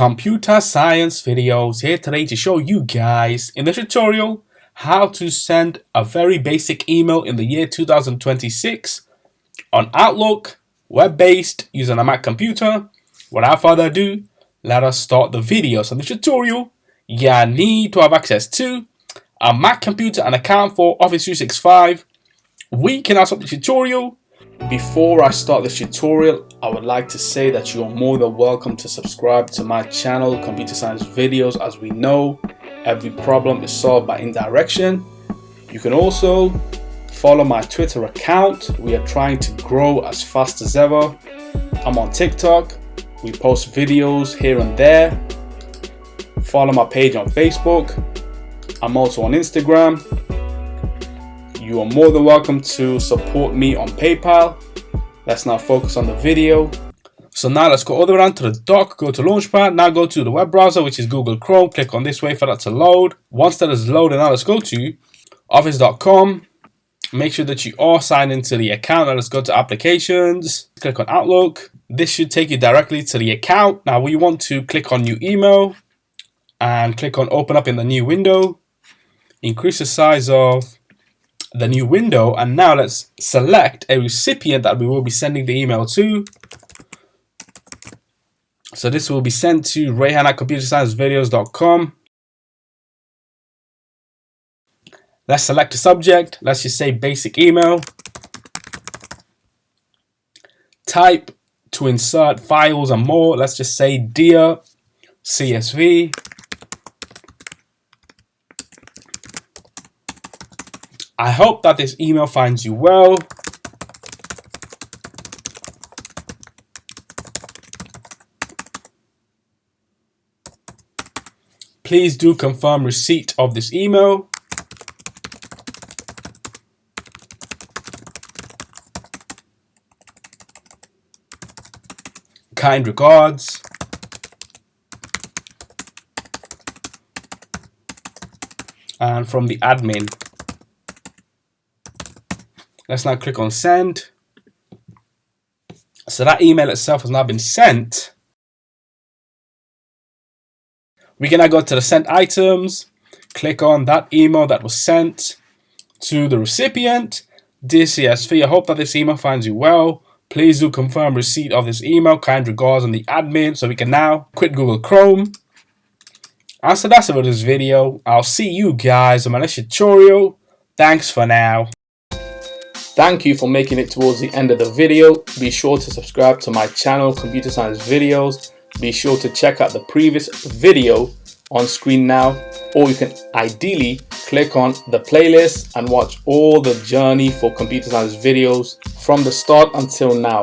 Computer Science Videos here today to show you guys in the tutorial how to send a very basic email in the year 2026 on Outlook, web-based, using a Mac computer. Without further ado, let us start the video. So in the tutorial, you need to have access to a Mac computer, an account for Office 365. We can now start the tutorial. Before I start this tutorial, I would like to say that you are more than welcome to subscribe to my channel, Computer Science Videos. As we know, every problem is solved by indirection. You can also follow my Twitter account. We are trying to grow as fast as ever. I'm on TikTok. We post videos here and there. Follow my page on Facebook. I'm also on Instagram. You are more than welcome to support me on PayPal. Let's now focus on the video. So now let's go all the way down to the dock, go to Launchpad. Now go to the web browser, which is Google Chrome. Click on this way for that to load. Once that is loaded, now let's go to office.com. Make sure that you are signed into the account. Now let's go to applications. Click on Outlook. This should take you directly to the account. Now we want to click on new email and click on open up in the new window. Increase the size of the new window, and now let's select a recipient that we will be sending the email to. So this will be sent to Rayhan at ComputerScienceVideos.com. Let's select a subject. Let's just say basic email. Type to insert files and more. Let's just say dear CSV. I hope that this email finds you well. Please do confirm receipt of this email. Kind regards. And from the admin. Let's now click on send. So that email itself has now been sent. We can now go to the sent items, click on that email that was sent to the recipient. Dear CSV, I hope that this email finds you well. Please do confirm receipt of this email. Kind regards on the admin. So we can now quit Google Chrome. And so that's it for this video. I'll see you guys in my next tutorial. Thanks for now. Thank you for making it towards the end of the video. Be sure to subscribe to my channel, Computer Science Videos. Be sure to check out the previous video on screen now, or you can ideally click on the playlist and watch all the journey for Computer Science Videos from the start until now.